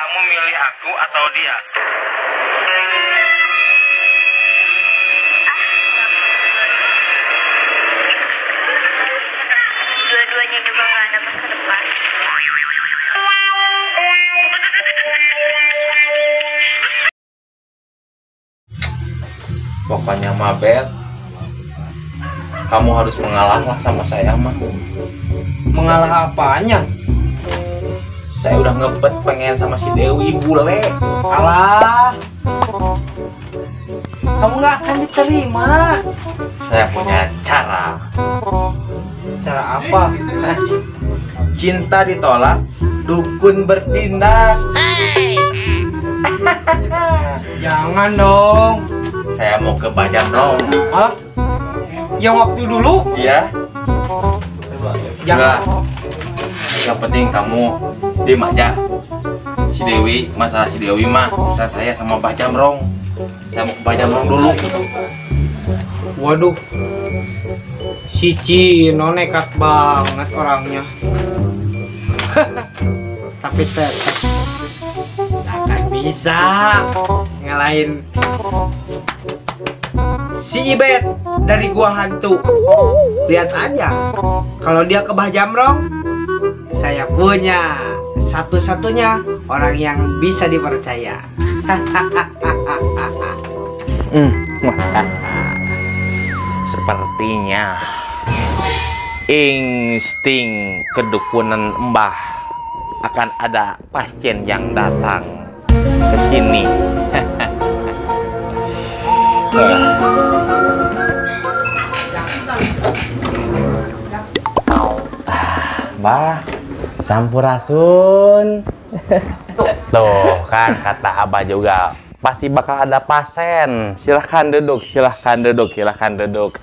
Kamu milih aku atau dia? Dua-duanya juga nggak ada masa depan. Pokoknya mah Bet, kamu harus mengalah lah sama saya mah. Mengalah apanya? Saya udah ngebet pengen sama si Dewi bule. Alah, kamu nggak akan diterima. Saya punya cara. Cara apa? Cinta ditolak, dukun bertindak. Jangan dong. Saya mau ke Bajamrong. Hah? Yang waktu dulu? Iya. Jangan. Yang penting kamu diem aja. Si Dewi, masalah si Dewi mah urusan saya sama Bajamrong. Saya mau ke Bajamrong dulu. Waduh, si Cino nekat banget orangnya. Tapi tetap gak akan bisa ngalahin si Ibet dari gua hantu. Lihat aja, kalau dia ke Bajamrong, saya punya satu-satunya orang yang bisa dipercaya. Sepertinya insting kedukunan Mbah akan ada pasien yang datang ke sini. Mbah, sampurasun. Tuh kan kata Abah juga, pasti bakal ada pasien. Silahkan duduk, silahkan duduk, silahkan duduk.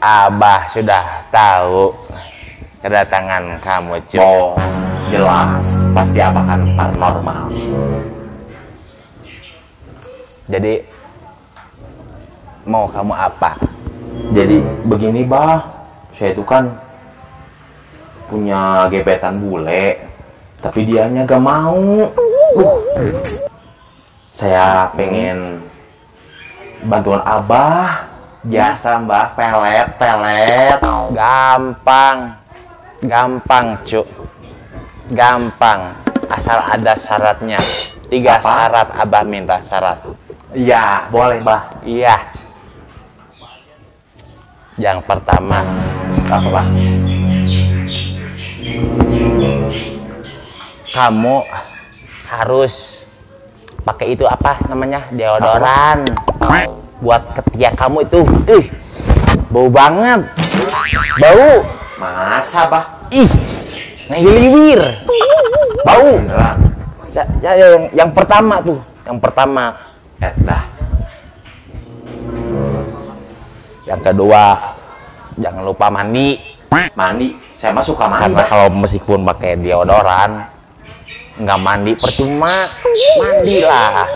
Abah sudah tahu kedatangan kamu, Cu. Oh, jelas pasti Abah kan paranormal. Jadi mau kamu apa? Jadi begini Bah, saya itu kan punya gebetan bule, tapi dianya gak mau. Saya pengen bantuan Abah. Biasa Mbah, pelet. Gampang, Cu. Gampang, asal ada syaratnya. 3 Apa? syarat Abah minta syarat. Iya, boleh Bah. Iya. Yang pertama, Apa Bah? kamu harus pakai itu apa namanya, deodoran. Buat ketiak kamu itu, bau banget, bau. Masa Bah? Ih, ngeliwir, bau. Beneran? Yang pertama tuh, yang pertama. Dah. Yang kedua, jangan lupa mandi. Mandi, saya mah suka mandi. Karena Bah. kalau meskipun pakai deodoran, nggak mandi percuma. Mandilah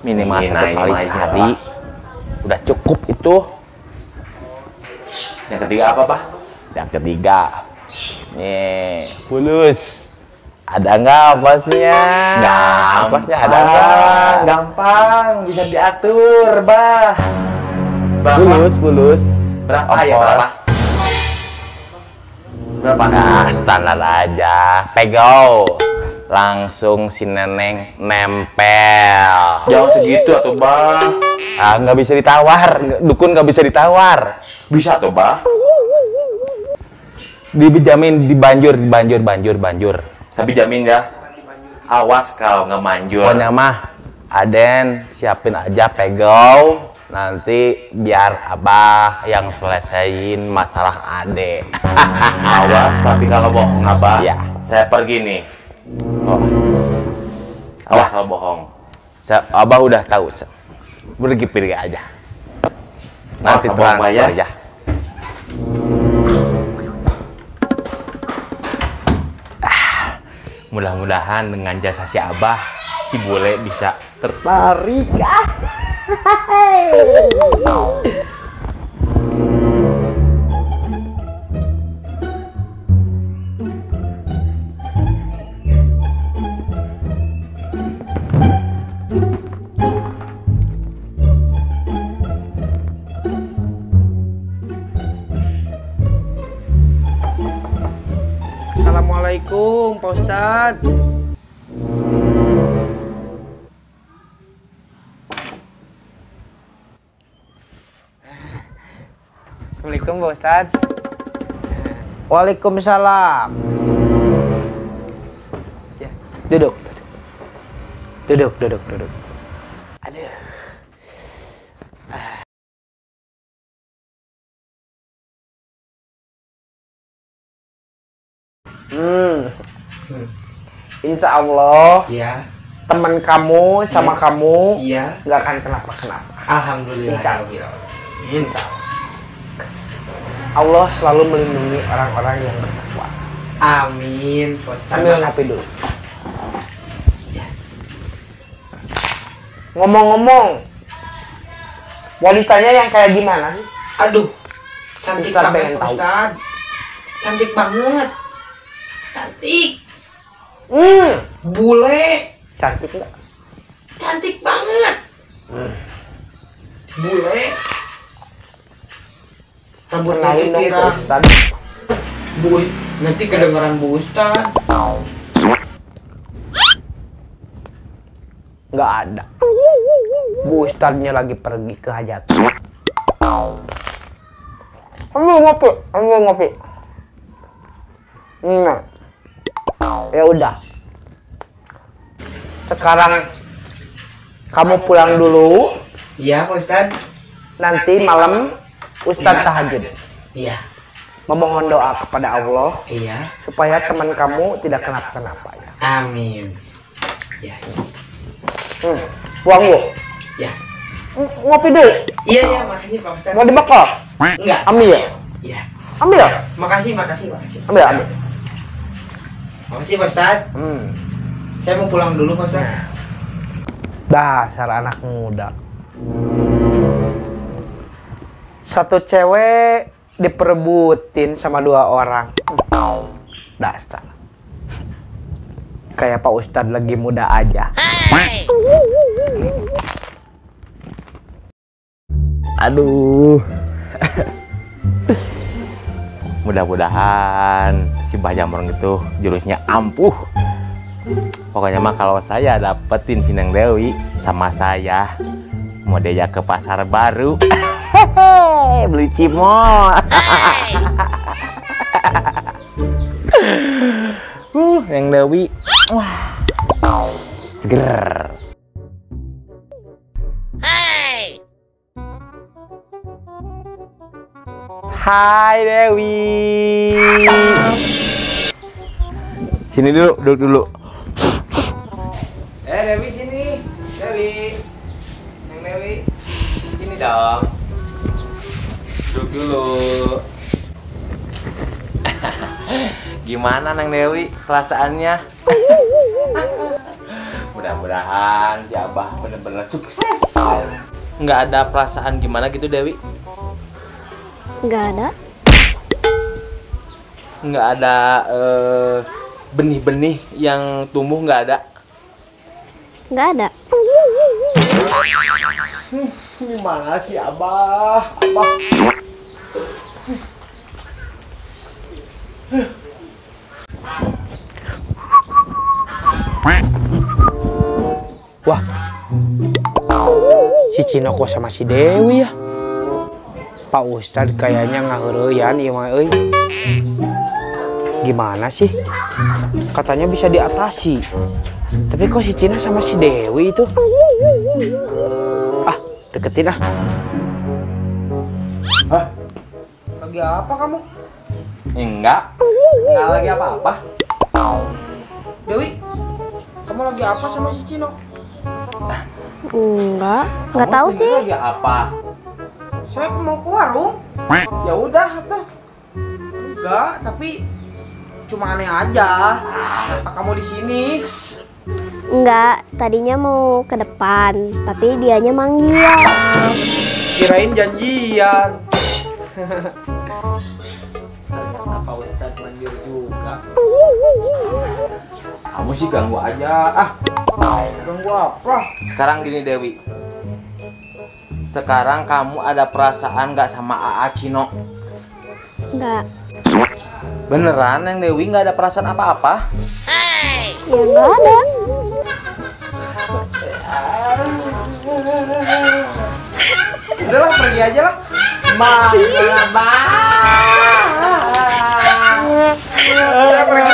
minimal Ini 1 kali mah sehari. Udah cukup itu. Yang ketiga apa Bah? Yang ketiga, nih, fulus. Ada nggak ongkosnya? Ongkosnya ada nggak? Gampang, bisa diatur Bah. Fulus. Berapa ya berapa? Berapa? Nah, standar aja. Pegau. Langsung si neneng nempel. Jauh segitu atuh Bah. Ah, nggak bisa ditawar. Dukun nggak bisa ditawar. Bisa tuh Bah. Dijamin dibanjur. Tapi jamin ya, awas kalau nggak manjur. Pokoknya mah, Aden siapin aja pegau. Nanti biar Abah yang selesaiin masalah Ade. Awas, tapi kalau bohong Abah, Ya. saya pergi nih. Oh, Awas kalau bohong. Abah udah tahu. Pergi aja. Nanti Oh, abang transfer bayar. ya. Mudah-mudahan dengan jasa si Abah, si bule bisa tertarik. Assalamualaikum Pak Ustadz. Assalamualaikum Pak Ustadz. Waalaikumsalam. Ya, duduk. Duduk. Aduh. Insya Allah Iya. teman kamu sama kamu Iya. nggak akan kenapa-kenapa. Alhamdulillah. Insya Allah. Insya Allah. Allah selalu melindungi orang-orang yang bertakwa. Amin. Sambil ngopi dulu. Ngomong-ngomong, wanitanya yang kayak gimana sih? Aduh, cantik Ustadz banget pengen Pak tahu. Ustadz. Cantik banget. Cantik. Bule. Cantik nggak? Cantik banget. Bule. Rambutnya Kenalin dong ke pirang. Ustadz. Nanti kedengeran Bu Ustadz. Nggak ada. Bu Ustadznya lagi pergi ke hajat. Ambil ngopi. Nah, ya udah. Sekarang kamu pulang dulu. Iya Pak Ustadz. Nanti malam Ustadz tahajud. Iya. Memohon doa kepada Allah Iya. supaya teman kamu tidak kenapa-kenapa ya. Amin. Ya. Pulang dulu. Ya. Ngopi dulu. Iya, makasih Pak Ustadz. Mau dibekal? Enggak. Ambil ya? Iya. Ambil. Makasih. Ambil. Makasih Pak Ustadz. Saya mau pulang dulu Pak Ustadz. Dasar anak muda. Satu cewek diperebutin sama 2 orang. Dasar. Kayak Pak Ustadz lagi muda aja. Aduh. Mudah-mudahan si Mbah Jamrong itu jurusnya ampuh. Pokoknya mah kalau saya dapetin si Neng Dewi sama saya mau diajak ke pasar baru. Beli cimol. Neng Dewi. Wah. Seger. Hai Dewi. Sini dulu, duduk dulu. Dewi sini. Dewi. Neng Dewi. Sini dong. Duduk dulu. Gimana Neng Dewi perasaannya? Mudah-mudahan si Abah bener-bener sukses. Nggak ada perasaan gimana gitu Dewi? Nggak ada. Nggak ada benih-benih yang tumbuh, nggak ada. Nggak ada. Gimana sih Abah? Abah. Wah, si Cinoko sama si Dewi ya. Pak Ustadz kayaknya ngaheureyan ieu mah euy. Gimana sih? Katanya bisa diatasi. Tapi kok si Cina sama si Dewi itu? Ah, deketin ah. Hah? Lagi apa kamu? Enggak lagi apa-apa. Dewi, kamu lagi apa sama si Cino? Nggak tahu sih. Lagi apa? Saya mau ke warung. Ya udah, tuh. Enggak, tapi cuma aneh aja. Kenapa kamu di sini? Enggak, tadinya mau ke depan, tapi dianya manggil. Kirain janjian. Ternyata Pak Ustadz manggil juga. Kamu sih ganggu aja. Ah, Ganggu apa? sekarang gini Dewi. Sekarang kamu ada perasaan nggak sama AA Cino? Enggak. Beneran Neng Dewi nggak ada perasaan apa-apa? Ya nggak ada. Udahlah pergi aja lah. Udah pergi.